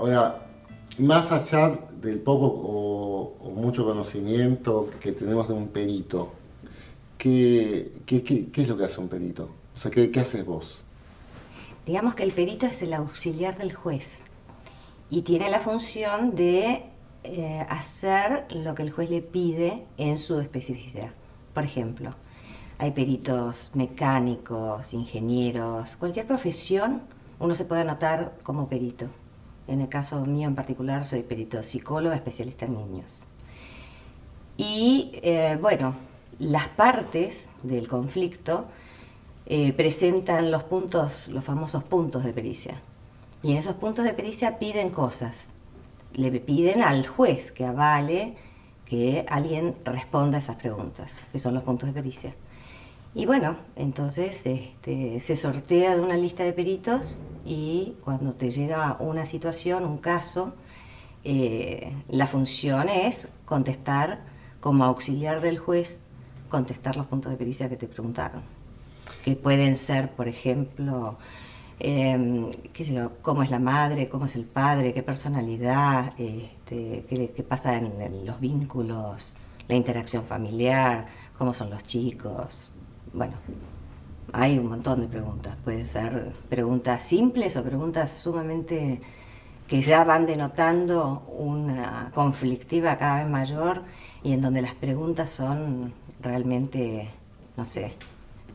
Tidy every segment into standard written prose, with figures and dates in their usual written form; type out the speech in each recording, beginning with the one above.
Ahora, más allá del poco o mucho conocimiento que tenemos de un perito, ¿qué es lo que hace un perito? O sea, ¿qué haces vos? Digamos que el perito es el auxiliar del juez y tiene la función de hacer lo que el juez le pide en su especificidad. Por ejemplo, hay peritos mecánicos, ingenieros, cualquier profesión uno se puede anotar como perito. En el caso mío en particular soy perito psicóloga especialista en niños. Y bueno, las partes del conflicto presentan los puntos, los famosos puntos de pericia. Y en esos puntos de pericia piden cosas. Le piden al juez que avale que alguien responda a esas preguntas, que son los puntos de pericia. Y bueno, entonces se sortea de una lista de peritos y cuando te llega una situación, un caso, la función es contestar como auxiliar del juez, contestar los puntos de pericia que te preguntaron. Que pueden ser, por ejemplo, qué sé yo, cómo es la madre, cómo es el padre, qué personalidad, qué pasa en los vínculos, la interacción familiar, cómo son los chicos. Bueno, hay un montón de preguntas. Pueden ser preguntas simples o preguntas sumamente que ya van denotando una conflictiva cada vez mayor y en donde las preguntas son realmente, no sé,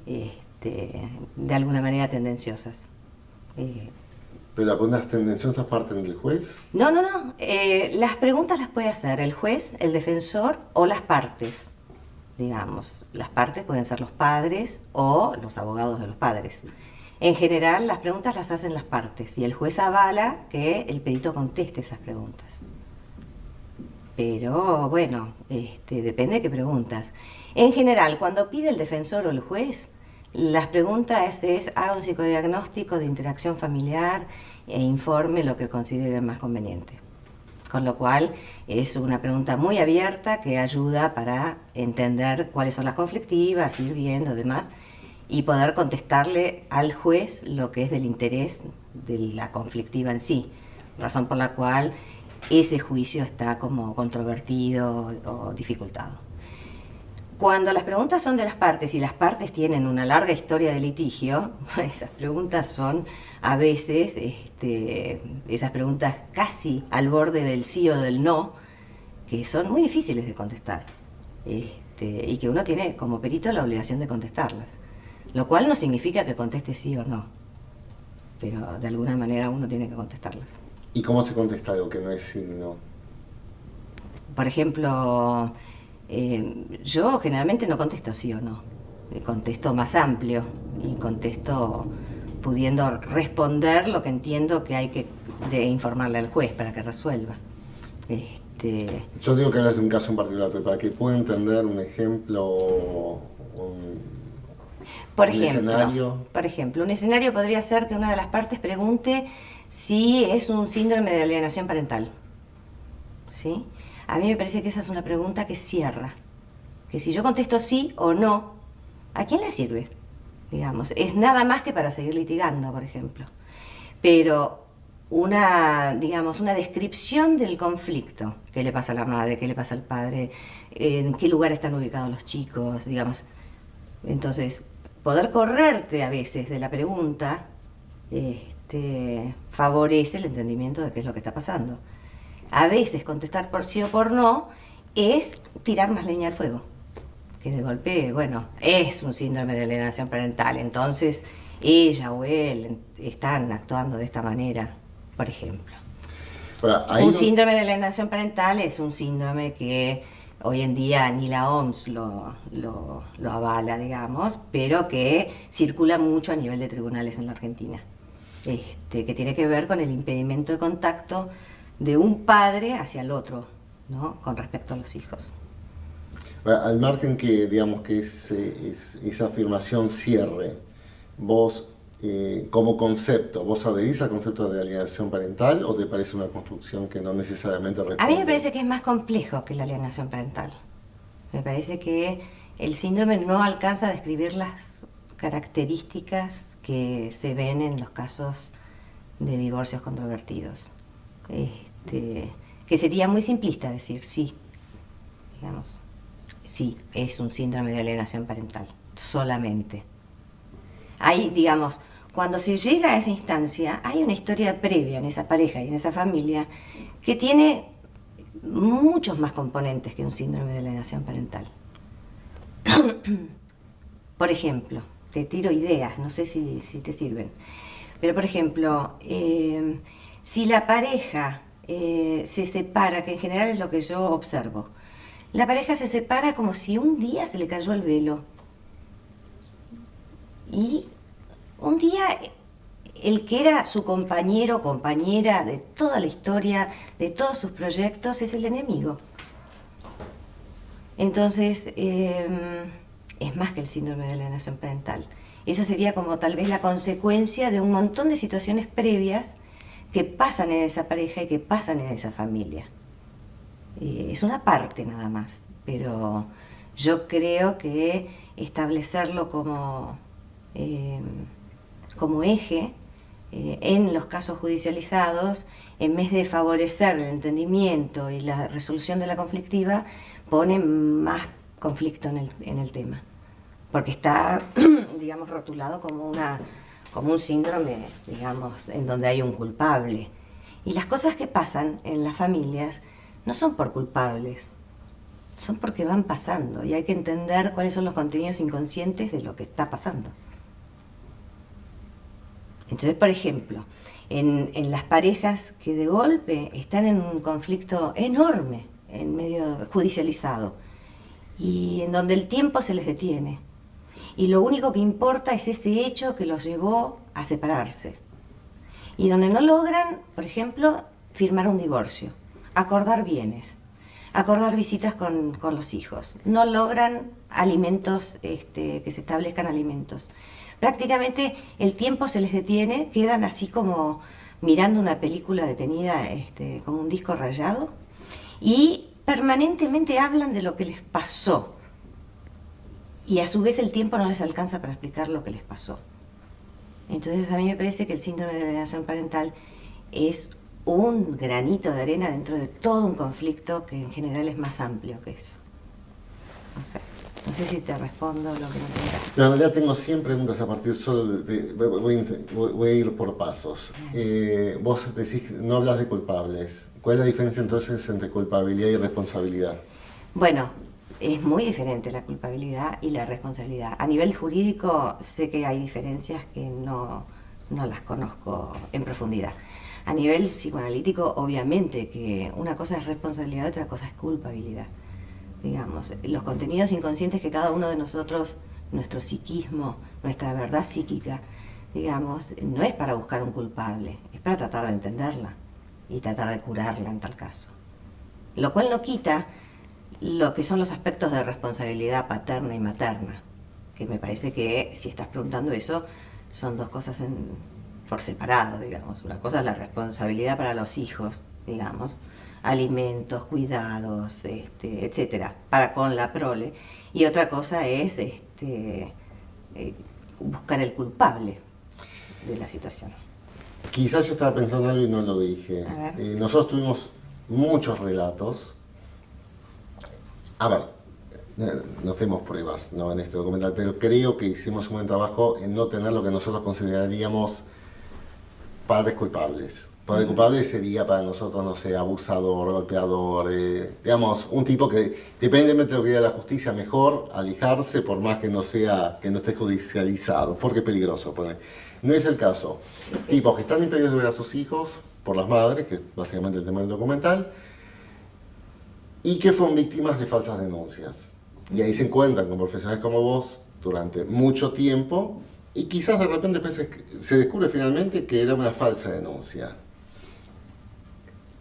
de alguna manera tendenciosas. ¿Pero las preguntas tendenciosas parten del juez? No, no, no. Las preguntas las puede hacer el juez, el defensor o las partes. Digamos, las partes pueden ser los padres o los abogados de los padres. En general, las preguntas las hacen las partes y el juez avala que el perito conteste esas preguntas. Pero bueno, depende de qué preguntas. En general, cuando pide el defensor o el juez, las preguntas es haga un psicodiagnóstico de interacción familiar e informe lo que considere más conveniente. Con lo cual es una pregunta muy abierta que ayuda para entender cuáles son las conflictivas, ir viendo demás y poder contestarle al juez lo que es del interés de la conflictiva en sí, razón por la cual ese juicio está como controvertido o dificultado. Cuando las preguntas son de las partes y las partes tienen una larga historia de litigio, esas preguntas son a veces, esas preguntas casi al borde del sí o del no, que son muy difíciles de contestar y que uno tiene como perito la obligación de contestarlas. Lo cual no significa que conteste sí o no, pero de alguna manera uno tiene que contestarlas. ¿Y cómo se contesta algo que no es sí ni no? Por ejemplo, yo generalmente no contesto sí o no, contesto más amplio y contesto pudiendo responder lo que entiendo que hay que de informarle al juez para que resuelva. Yo digo que hablas de un caso en particular, pero para que pueda entender un ejemplo, Por un ejemplo, escenario. por ejemplo, un escenario podría ser que una de las partes pregunte si es un síndrome de alienación parental. ¿Sí? A mí me parece que esa es una pregunta que cierra. Que si yo contesto sí o no, ¿a quién le sirve? Digamos, es nada más que para seguir litigando, por ejemplo. Pero digamos, una descripción del conflicto, qué le pasa a la madre, qué le pasa al padre, en qué lugar están ubicados los chicos, digamos. Entonces, poder correrte a veces de la pregunta favorece el entendimiento de qué es lo que está pasando. A veces contestar por sí o por no es tirar más leña al fuego. Que de golpe, bueno, es un síndrome de alienación parental, entonces ella o él están actuando de esta manera, por ejemplo. Ahora, Un síndrome de alienación parental es un síndrome que hoy en día ni la OMS lo avala, digamos, pero que circula mucho a nivel de tribunales en la Argentina. Que tiene que ver con el impedimento de contacto de un padre hacia el otro, ¿no? Con respecto a los hijos. Al margen que, digamos, que esa afirmación cierre, vos, como concepto, ¿vos adherís al concepto de alienación parental o te parece una construcción que no necesariamente responde? A mí me parece que es más complejo que la alienación parental. Me parece que el síndrome no alcanza a describir las características que se ven en los casos de divorcios controvertidos. que sería muy simplista decir sí, digamos, sí, es un síndrome de alienación parental, solamente. Hay, digamos, cuando se llega a esa instancia, hay una historia previa en esa pareja y en esa familia que tiene muchos más componentes que un síndrome de alienación parental. Por ejemplo, te tiro ideas, no sé si te sirven, pero por ejemplo, si la pareja se separa, que en general es lo que yo observo, la pareja se separa como si un día se le cayó el velo. Y un día el que era su compañero o compañera de toda la historia, de todos sus proyectos, es el enemigo. Entonces, es más que el síndrome de alienación parental. Eso sería como tal vez la consecuencia de un montón de situaciones previas que pasan en esa pareja y que pasan en esa familia. Es una parte nada más, pero yo creo que establecerlo como eje en los casos judicializados, en vez de favorecer el entendimiento y la resolución de la conflictiva, pone más conflicto en el tema, porque está, digamos, rotulado como un síndrome, digamos, en donde hay un culpable. Y las cosas que pasan en las familias no son por culpables, son porque van pasando y hay que entender cuáles son los contenidos inconscientes de lo que está pasando. Entonces, por ejemplo, en las parejas que de golpe están en un conflicto enorme, en medio judicializado, y en donde el tiempo se les detiene, y lo único que importa es ese hecho que los llevó a separarse, y donde no logran, por ejemplo, firmar un divorcio, acordar bienes, acordar visitas con los hijos, no logran alimentos, que se establezcan alimentos. Prácticamente el tiempo se les detiene, quedan así como mirando una película detenida, como un disco rayado, y permanentemente hablan de lo que les pasó. Y a su vez el tiempo no les alcanza para explicar lo que les pasó. Entonces a mí me parece que el síndrome de alienación parental es un granito de arena dentro de todo un conflicto que en general es más amplio que eso. No sé si te respondo lo que me preguntas. En realidad tengo 100 preguntas a partir solo de... Voy a ir por pasos. Vos decís, no hablas de culpables. ¿Cuál es la diferencia entonces entre culpabilidad y responsabilidad? Bueno, es muy diferente la culpabilidad y la responsabilidad. A nivel jurídico sé que hay diferencias que no las conozco en profundidad. A nivel psicoanalítico, obviamente que una cosa es responsabilidad y otra cosa es culpabilidad. Digamos, los contenidos inconscientes que cada uno de nosotros, nuestro psiquismo, nuestra verdad psíquica, digamos, no es para buscar un culpable, es para tratar de entenderla y tratar de curarla en tal caso. Lo cual no quita lo que son los aspectos de responsabilidad paterna y materna, que me parece que, si estás preguntando eso, son dos cosas por separado, digamos. Una cosa es la responsabilidad para los hijos, digamos, alimentos, cuidados, etcétera, para con la prole, y otra cosa es buscar el culpable de la situación. Quizás yo estaba pensando algo y no lo dije. A ver. Nosotros tuvimos muchos relatos. A ver, no tenemos pruebas, ¿no?, en este documental, pero creo que hicimos un buen trabajo en no tener lo que nosotros consideraríamos padres culpables. Padre culpable sería para nosotros, no sé, abusador, golpeador, digamos, un tipo que, dependientemente de lo que diga la justicia, mejor alejarse por más que no esté judicializado, porque es peligroso. No es el caso. Sí. Tipos que están impedidos de ver a sus hijos por las madres, que es básicamente el tema del documental, y que fueron víctimas de falsas denuncias. Y ahí se encuentran con profesionales como vos durante mucho tiempo, y quizás de repente se descubre finalmente que era una falsa denuncia.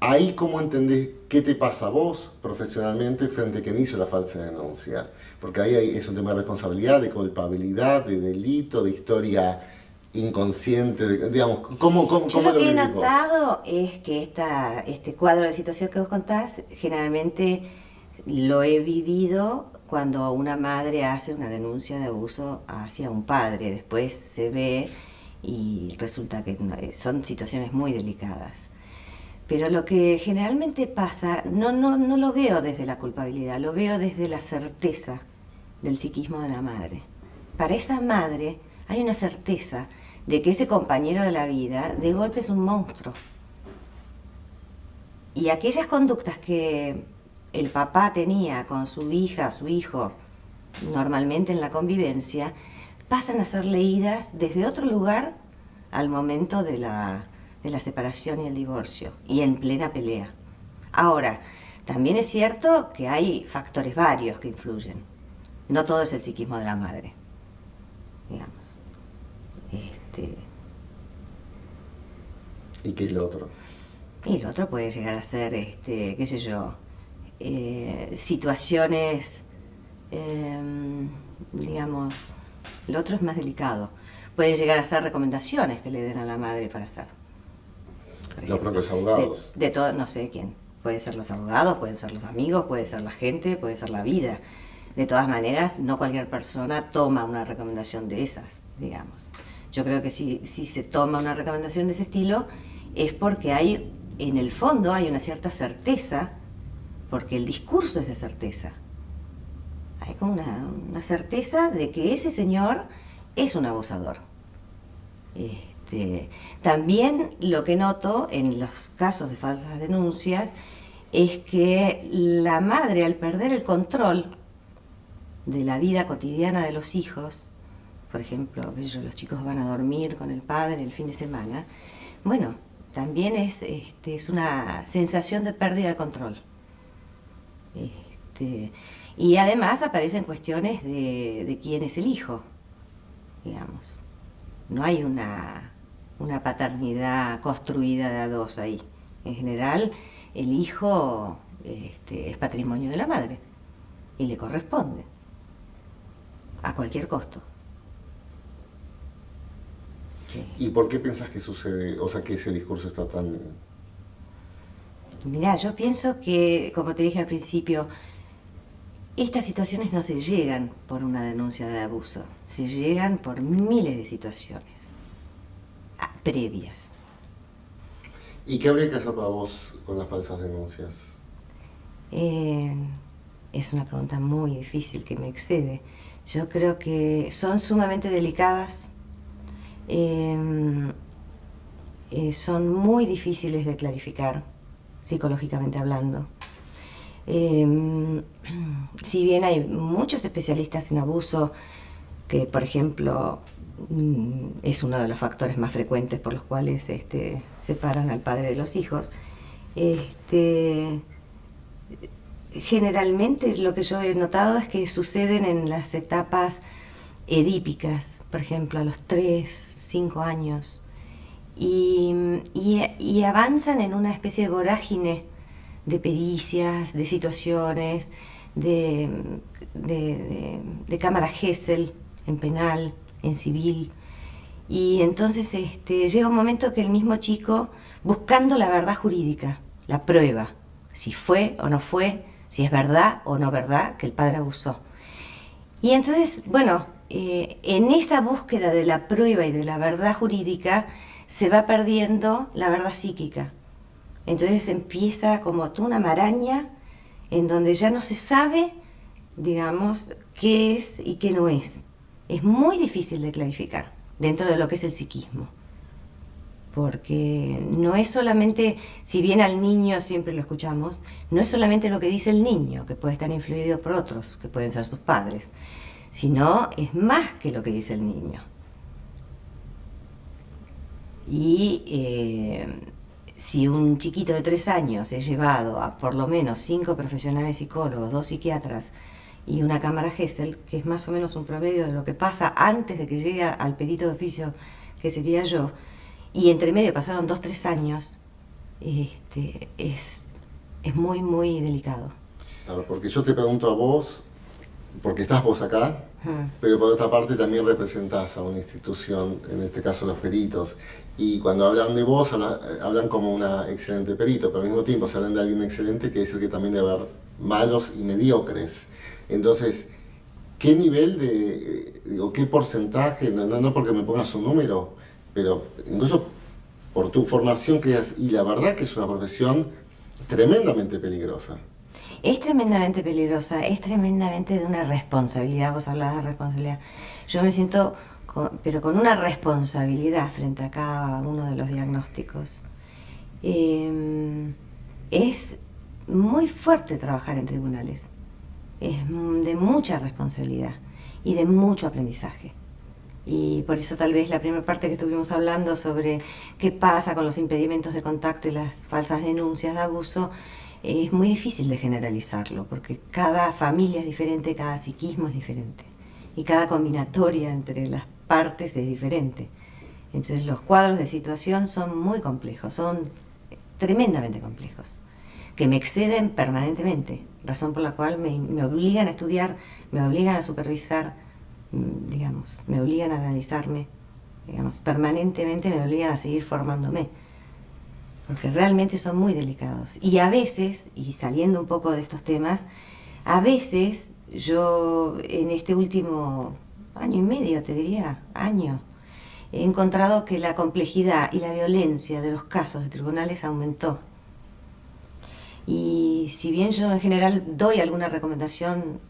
Ahí, ¿cómo entendés qué te pasa a vos profesionalmente frente a quien hizo la falsa denuncia? Porque ahí es un tema de responsabilidad, de culpabilidad, de delito, de historia inconsciente, digamos, ¿cómo Yo lo que he vivís vos? notado es que este cuadro de situación que vos contás, generalmente lo he vivido cuando una madre hace una denuncia de abuso hacia un padre. Después se ve y resulta que son situaciones muy delicadas. Pero lo que generalmente pasa, no lo veo desde la culpabilidad, lo veo desde la certeza del psiquismo de la madre. Para esa madre hay una certeza de que ese compañero de la vida de golpe es un monstruo. Y aquellas conductas que el papá tenía con su hija, su hijo, normalmente en la convivencia, pasan a ser leídas desde otro lugar al momento de la separación y el divorcio, y en plena pelea. Ahora, también es cierto que hay factores varios que influyen. No todo es el psiquismo de la madre, digamos. ¿Y qué es lo otro? Y lo otro puede llegar a ser, qué sé yo, situaciones, digamos, lo otro es más delicado. Puede llegar a ser recomendaciones que le den a la madre para hacer. Los propios abogados. De todo, no sé quién. Puede ser los abogados, pueden ser los amigos, puede ser la gente, puede ser la vida. De todas maneras, no cualquier persona toma una recomendación de esas, digamos. Yo creo que si se toma una recomendación de ese estilo es porque hay, en el fondo, hay una cierta certeza, porque el discurso es de certeza. Hay como una certeza de que ese señor es un abusador. También lo que noto en los casos de falsas denuncias es que la madre, al perder el control de la vida cotidiana de los hijos, por ejemplo, qué sé yo, los chicos van a dormir con el padre el fin de semana, bueno, también es una sensación de pérdida de control. Y además aparecen cuestiones de quién es el hijo, digamos. No hay una paternidad construida de a dos ahí. En general, el hijo es patrimonio de la madre y le corresponde a cualquier costo. ¿Y por qué piensas que sucede, o sea, que ese discurso está tan...? Mirá, yo pienso que, como te dije al principio, estas situaciones no se llegan por una denuncia de abuso, se llegan por miles de situaciones previas. ¿Y qué habría que hacer para vos con las falsas denuncias? Es una pregunta muy difícil que me excede. Yo creo que son sumamente delicadas, son muy difíciles de clarificar, psicológicamente hablando. Si bien hay muchos especialistas en abuso, que por ejemplo es uno de los factores más frecuentes por los cuales separan al padre de los hijos, generalmente lo que yo he notado es que suceden en las etapas edípicas, por ejemplo a los 3, 5 años, y avanzan en una especie de vorágine de pericias, de situaciones, de cámara Gesell en penal, en civil, y entonces llega un momento que el mismo chico, buscando la verdad jurídica, la prueba, si fue o no fue, si es verdad o no verdad que el padre abusó. Y entonces, bueno, en esa búsqueda de la prueba y de la verdad jurídica se va perdiendo la verdad psíquica. Entonces empieza como toda una maraña en donde ya no se sabe, digamos, qué es y qué no es. Es muy difícil de clarificar dentro de lo que es el psiquismo. Porque no es solamente, si bien al niño siempre lo escuchamos, no es solamente lo que dice el niño, que puede estar influido por otros, que pueden ser sus padres, sino es más que lo que dice el niño. Y si un chiquito de 3 años es llevado a por lo menos 5 profesionales psicólogos, 2 psiquiatras y una cámara Gesell, que es más o menos un promedio de lo que pasa antes de que llegue al perito de oficio, que sería yo, y entre medio pasaron 2, 3 años, es muy, muy delicado. Claro, porque yo te pregunto a vos, porque estás vos acá, pero por otra parte también representás a una institución, en este caso los peritos, y cuando hablan de vos hablan como una excelente perito, pero al mismo tiempo se hablan de alguien excelente que es el que también debe haber malos y mediocres. Entonces, ¿qué nivel o qué porcentaje, no porque me pongas un número, pero incluso por tu formación, y la verdad que es una profesión tremendamente peligrosa. Es tremendamente peligrosa, es tremendamente de una responsabilidad. Vos hablabas de responsabilidad. Yo me siento, pero con una responsabilidad frente a cada uno de los diagnósticos. Es muy fuerte trabajar en tribunales. Es de mucha responsabilidad y de mucho aprendizaje. Y por eso tal vez la primera parte que estuvimos hablando sobre qué pasa con los impedimentos de contacto y las falsas denuncias de abuso, es muy difícil de generalizarlo, porque cada familia es diferente, cada psiquismo es diferente, y cada combinatoria entre las partes es diferente. Entonces los cuadros de situación son muy complejos, son tremendamente complejos, que me exceden permanentemente, razón por la cual me obligan a estudiar, me obligan a supervisar, digamos, me obligan a analizarme, digamos, permanentemente me obligan a seguir formándome, porque realmente son muy delicados. Y a veces, y saliendo un poco de estos temas, a veces yo en este último año y medio, te diría, año, he encontrado que la complejidad y la violencia de los casos de tribunales aumentó. Y si bien yo en general doy alguna recomendación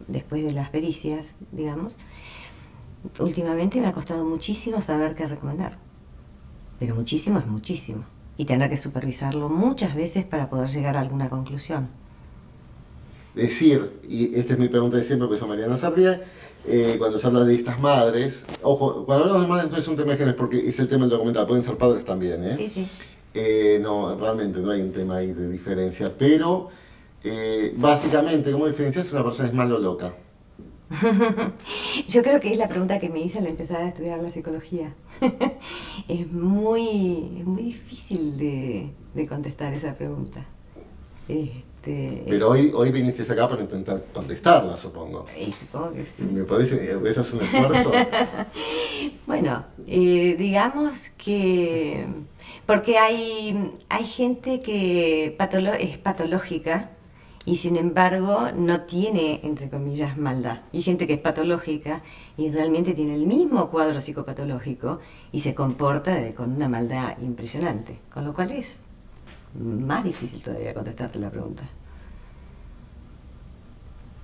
después de las pericias, digamos, últimamente me ha costado muchísimo saber qué recomendar. Pero muchísimo es muchísimo. Y tener que supervisarlo muchas veces para poder llegar a alguna conclusión. Decir, y esta es mi pregunta de siempre, porque soy Mariana Sarria, cuando se habla de estas madres, ojo, cuando hablamos de madres entonces es un tema de género, porque es el tema del documental, pueden ser padres también, ¿eh? Sí, sí. No, realmente no hay un tema ahí de diferencia, pero básicamente, ¿cómo diferencias si una persona es mal o loca? Yo creo que es la pregunta que me hice al empezar a estudiar la psicología. Es muy difícil de contestar esa pregunta. Pero hoy viniste acá para intentar contestarla, supongo. Supongo que sí. ¿Me parece que haces un esfuerzo? Bueno, digamos que... Porque hay gente que es patológica y sin embargo no tiene, entre comillas, maldad. Y gente que es patológica y realmente tiene el mismo cuadro psicopatológico y se comporta con una maldad impresionante. Con lo cual es más difícil todavía contestarte la pregunta.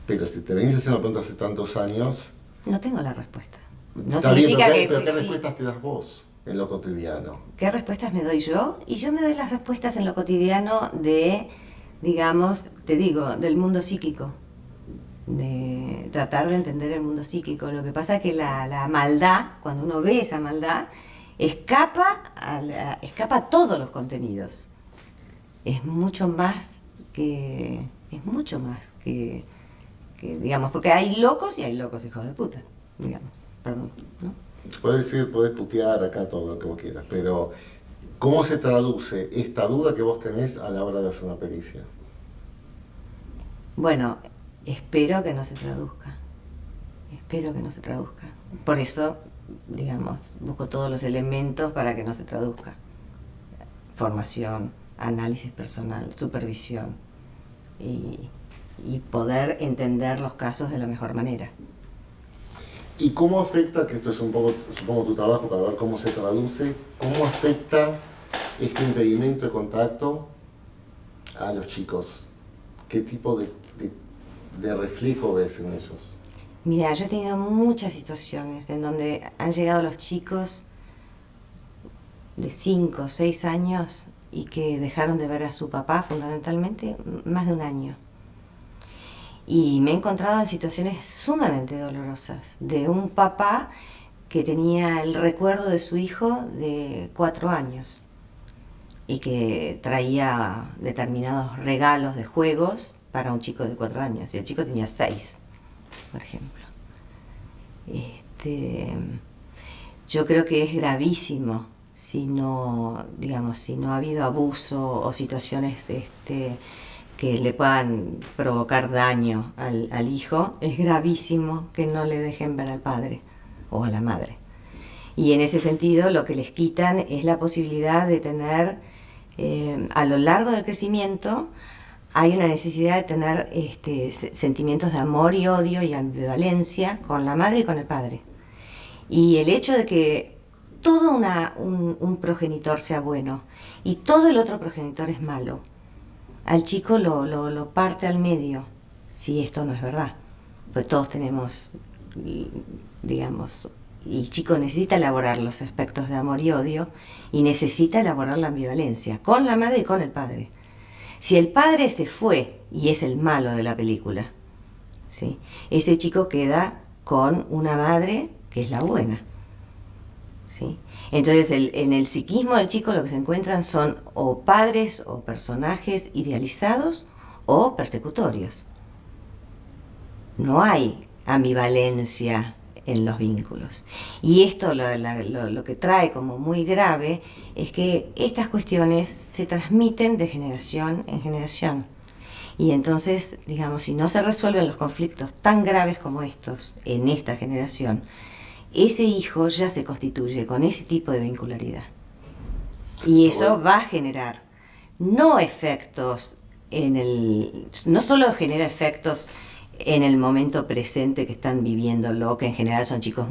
Pero si te venís a hacer una pregunta hace tantos años... No tengo la respuesta. No está significa bien, pero ¿qué sí. respuestas te das vos en lo cotidiano? ¿Qué respuestas me doy yo? Y yo me doy las respuestas en lo cotidiano de, digamos, te digo, del mundo psíquico. De tratar de entender el mundo psíquico. Lo que pasa es que la maldad, cuando uno ve esa maldad, escapa a todos los contenidos. Es mucho más que digamos, porque hay locos y hay locos hijos de puta, digamos, perdón, ¿no? Puedes decir, puedes putear acá todo lo que vos quieras, pero ¿cómo se traduce esta duda que vos tenés a la hora de hacer una pericia? Bueno, espero que no se traduzca. Espero que no se traduzca. Por eso, digamos, busco todos los elementos para que no se traduzca. Formación, análisis personal, supervisión y poder entender los casos de la mejor manera. ¿Y cómo afecta, que esto es un poco, supongo, tu trabajo para ver cómo se traduce, cómo afecta este impedimento de contacto a los chicos? ¿Qué tipo de reflejo ves en ellos? Mira, yo he tenido muchas situaciones en donde han llegado los chicos de 5 o 6 años y que dejaron de ver a su papá fundamentalmente más de un año. Y me he encontrado en situaciones sumamente dolorosas de un papá que tenía el recuerdo de su hijo de 4 años y que traía determinados regalos de juegos para un chico de 4 años y el chico tenía 6, por ejemplo. Yo creo que es gravísimo si no, digamos, si no ha habido abuso o situaciones que le puedan provocar daño al hijo. Es gravísimo que no le dejen ver al padre o a la madre. Y en ese sentido lo que les quitan es la posibilidad de tener, a lo largo del crecimiento, hay una necesidad de tener sentimientos de amor y odio y ambivalencia con la madre y con el padre. Y el hecho de que todo un progenitor sea bueno y todo el otro progenitor es malo, al chico lo parte al medio, si esto no es verdad. Pues todos tenemos, digamos, el chico necesita elaborar los aspectos de amor y odio y necesita elaborar la ambivalencia con la madre y con el padre. Si el padre se fue y es el malo de la película, ¿sí?, ese chico queda con una madre que es la buena, ¿sí? Entonces en el psiquismo del chico lo que se encuentran son o padres o personajes idealizados o persecutorios. No hay ambivalencia en los vínculos. Y esto lo que trae como muy grave es que estas cuestiones se transmiten de generación en generación. Y entonces, digamos, si no se resuelven los conflictos tan graves como estos en esta generación, ese hijo ya se constituye con ese tipo de vincularidad. Y eso va a generar no efectos no solo genera efectos en el momento presente que están viviéndolo, que en general son chicos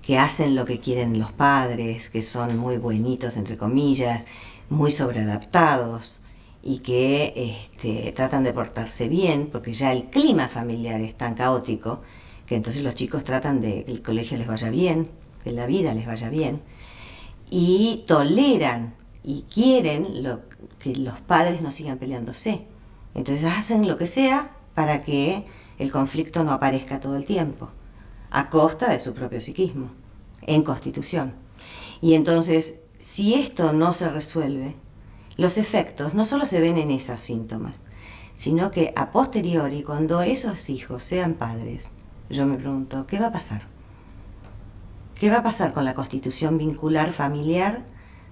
que hacen lo que quieren los padres, que son muy buenitos, entre comillas, muy sobreadaptados y que tratan de portarse bien, porque ya el clima familiar es tan caótico que entonces los chicos tratan de que el colegio les vaya bien, que la vida les vaya bien, y toleran y quieren que los padres no sigan peleándose. Entonces hacen lo que sea para que el conflicto no aparezca todo el tiempo, a costa de su propio psiquismo, en constitución. Y entonces, si esto no se resuelve, los efectos no solo se ven en esos síntomas, sino que a posteriori, cuando esos hijos sean padres, yo me pregunto, ¿qué va a pasar? ¿Qué va a pasar con la constitución vincular familiar,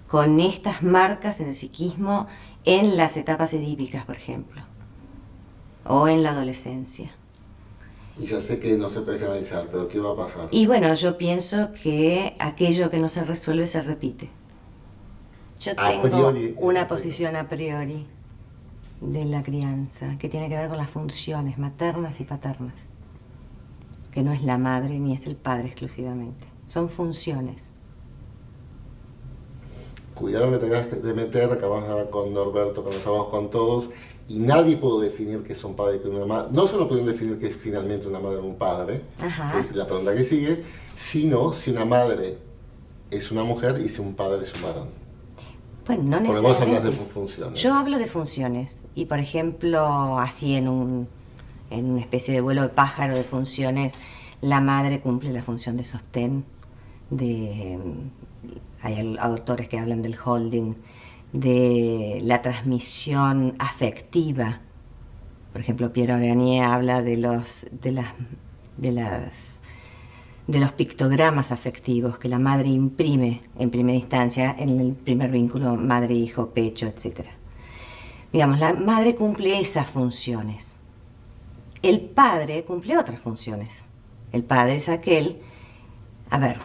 con estas marcas en el psiquismo en las etapas edípicas, por ejemplo, o en la adolescencia? Y ya sé que no se puede generalizar, pero ¿qué va a pasar? Y bueno, yo pienso que aquello que no se resuelve se repite. Yo tengo una posición a priori de la crianza que tiene que ver con las funciones maternas y paternas, que no es la madre ni es el padre exclusivamente, son funciones. Cuidado que tengas de meter, acabas de hablar con Norberto, conversamos con todos, y nadie pudo definir que es un padre y que es una madre. No solo pueden definir que es finalmente una madre o un padre, Ajá, que es la pregunta que sigue, sino si una madre es una mujer y si un padre es un varón. bueno, no Porque vos necesariamente. hablas de funciones. Yo hablo de funciones y, por ejemplo, así en una especie de vuelo de pájaro de funciones, la madre cumple la función de sostén, hay autores que hablan del holding, de la transmisión afectiva. Por ejemplo, Pierre Oranier habla de los pictogramas afectivos que la madre imprime en primera instancia en el primer vínculo madre-hijo, pecho, etc. Digamos, la madre cumple esas funciones. El padre cumple otras funciones. El padre es aquel... A ver,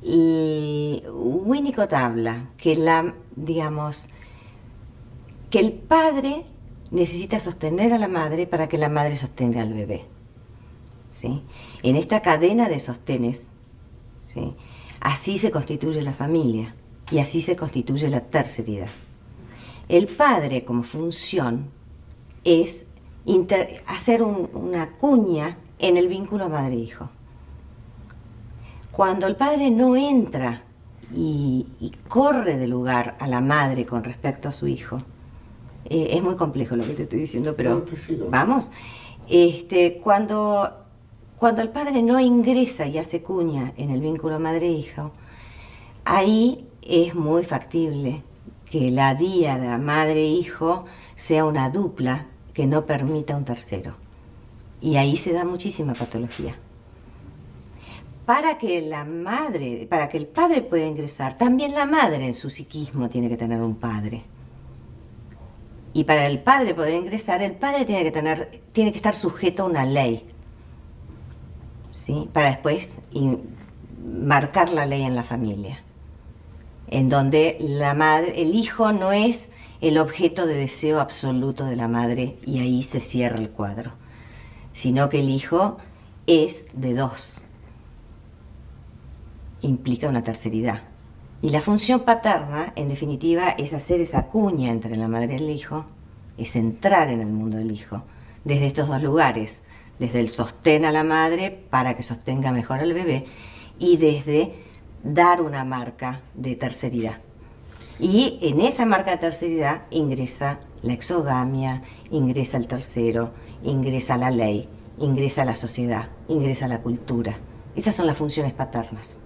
Winnicott habla que que el padre necesita sostener a la madre para que la madre sostenga al bebé, ¿sí? En esta cadena de sostenes, ¿sí?, así se constituye la familia y así se constituye la terceridad. El padre como función es hacer una cuña en el vínculo madre-hijo. Cuando el padre no entra y corre de lugar a la madre con respecto a su hijo, es muy complejo lo que te estoy diciendo, pero vamos, cuando el padre no ingresa y hace cuña en el vínculo madre-hijo, ahí es muy factible que la díada madre-hijo sea una dupla que no permita un tercero. Y ahí se da muchísima patología. Para que el padre pueda ingresar, también la madre en su psiquismo tiene que tener un padre. Y para el padre poder ingresar, el padre tiene que estar sujeto a una ley, ¿sí?, para después marcar la ley en la familia, en donde el hijo no es el objeto de deseo absoluto de la madre y ahí se cierra el cuadro, sino que el hijo es de dos. Implica una terceridad. Y la función paterna, en definitiva, es hacer esa cuña entre la madre y el hijo, es entrar en el mundo del hijo, desde estos dos lugares, desde el sostén a la madre para que sostenga mejor al bebé y desde dar una marca de terceridad. Y en esa marca de terceridad ingresa la exogamia, ingresa el tercero, ingresa la ley, ingresa la sociedad, ingresa la cultura. Esas son las funciones paternas.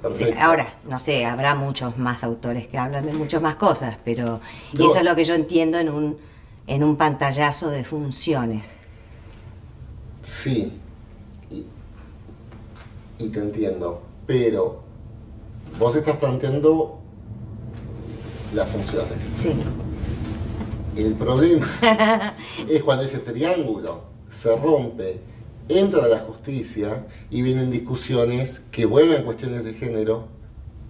Perfecto. Ahora, no sé, habrá muchos más autores que hablan de muchas más cosas, pero No. eso es lo que yo entiendo en un pantallazo de funciones. Sí, y te entiendo, pero vos estás planteando las funciones. Sí. El problema es cuando ese triángulo se rompe, entra a la justicia y vienen discusiones que vuelven a cuestiones de género,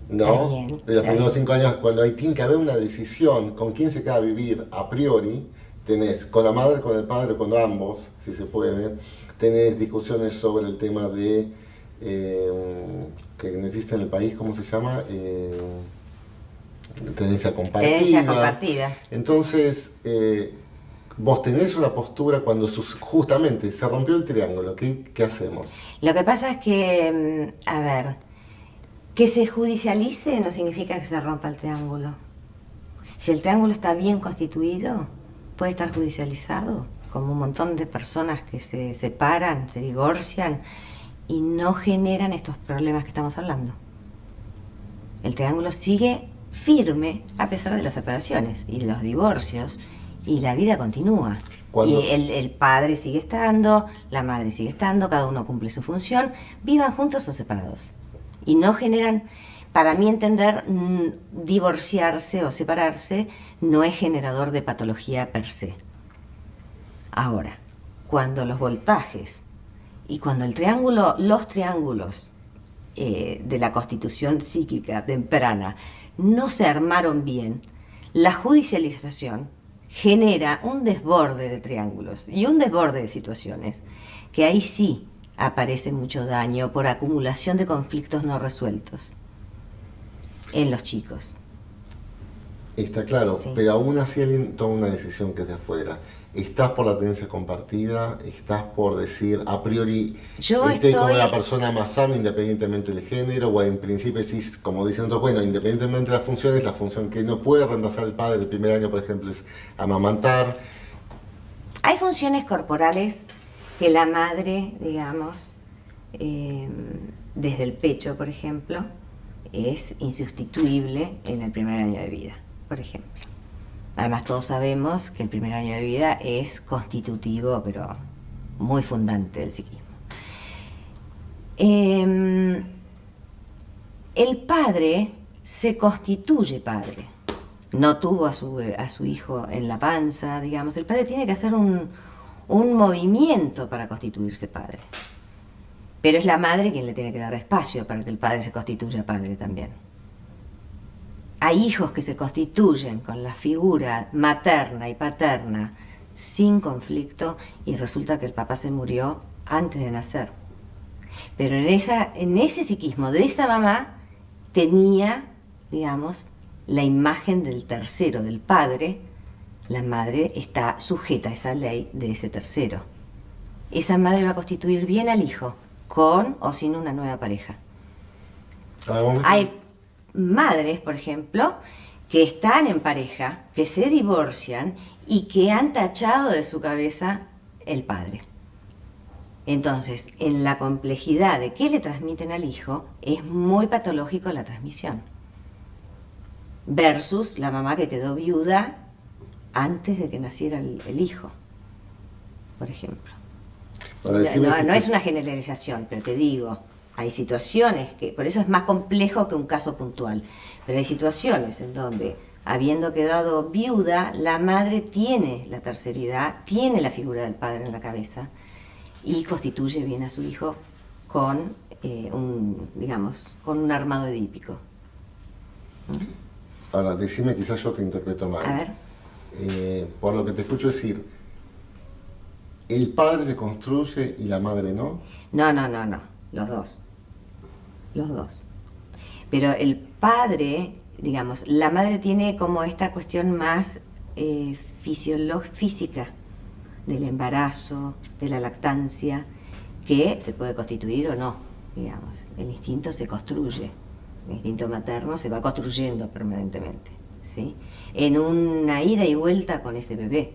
¿no? Está bien, De los está primeros bien. 5 años, cuando tiene que haber una decisión con quién se queda a vivir a priori, tenés con la madre, con el padre, con ambos, si se puede, tenés discusiones sobre el tema de, que no existe en el país, ¿cómo se llama? Tenencia compartida. Tenencia compartida. Entonces, vos tenés una postura cuando justamente se rompió el triángulo, ¿qué hacemos? Lo que pasa es que, a ver, que se judicialice no significa que se rompa el triángulo. Si el triángulo está bien constituido, puede estar judicializado, como un montón de personas que se separan, se divorcian y no generan estos problemas que estamos hablando. El triángulo sigue firme a pesar de las separaciones y los divorcios, y la vida continúa. Cuando- Y el padre sigue estando, la madre sigue estando, cada uno cumple su función, vivan juntos o separados. Y no generan, para mi entender, divorciarse o separarse no es generador de patología per se. Ahora, cuando los voltajes y cuando los triángulos de la constitución psíquica temprana no se armaron bien, la judicialización genera un desborde de triángulos y un desborde de situaciones que ahí sí aparece mucho daño por acumulación de conflictos no resueltos en los chicos. Está claro, Sí. pero aún así alguien toma una decisión que es de afuera. ¿Estás por la tenencia compartida? ¿Estás por decir a priori Yo estoy como estoy- la persona más sana independientemente del género? O en principio decís, como dicen otros, bueno, independientemente de las funciones, la función que no puede reemplazar el padre el primer año, por ejemplo, es amamantar. Hay funciones corporales que la madre, digamos, desde el pecho, por ejemplo, es insustituible en el primer año de vida, por ejemplo. Además, todos sabemos que el primer año de vida es constitutivo, pero muy fundante del psiquismo. El padre se constituye padre. No tuvo a su hijo en la panza, digamos. El padre tiene que hacer un movimiento para constituirse padre. Pero es la madre quien le tiene que dar espacio para que el padre se constituya padre también. Hay hijos que se constituyen con la figura materna y paterna sin conflicto y resulta que el papá se murió antes de nacer. Pero en ese psiquismo de esa mamá tenía, digamos, la imagen del tercero, del padre. La madre está sujeta a esa ley de ese tercero. Esa madre va a constituir bien al hijo, con o sin una nueva pareja. Hay madres, por ejemplo, que están en pareja, que se divorcian y que han tachado de su cabeza el padre. Entonces, en la complejidad de qué le transmiten al hijo, es muy patológico la transmisión. Versus la mamá que quedó viuda antes de que naciera el hijo, por ejemplo. No es una generalización, pero te digo, hay situaciones que, por eso es más complejo que un caso puntual, pero hay situaciones en donde, habiendo quedado viuda, la madre tiene la terceridad, tiene la figura del padre en la cabeza y constituye bien a su hijo con con un armado edípico. Ahora, decime, quizás yo te interpreto mal. A ver. Por lo que te escucho decir, ¿el padre se construye y la madre no? No, los dos. Los dos. Pero el padre, digamos, la madre tiene como esta cuestión más física del embarazo, de la lactancia, que se puede constituir o no, digamos. El instinto se construye, el instinto materno se va construyendo permanentemente, ¿sí? En una ida y vuelta con ese bebé.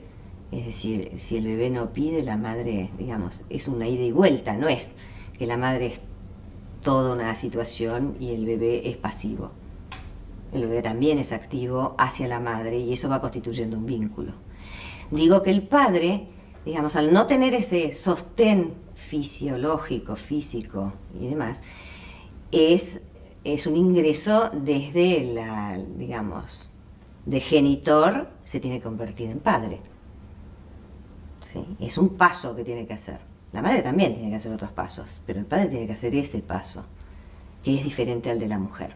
Es decir, si el bebé no pide, la madre, digamos, es una ida y vuelta, no es que la madre es toda una situación y el bebé es pasivo. El bebé también es activo hacia la madre y eso va constituyendo un vínculo. Digo que el padre, digamos, al no tener ese sostén fisiológico, físico y demás, es un ingreso desde la, digamos, de genitor se tiene que convertir en padre. ¿Sí? Es un paso que tiene que hacer. La madre también tiene que hacer otros pasos, pero el padre tiene que hacer ese paso, que es diferente al de la mujer.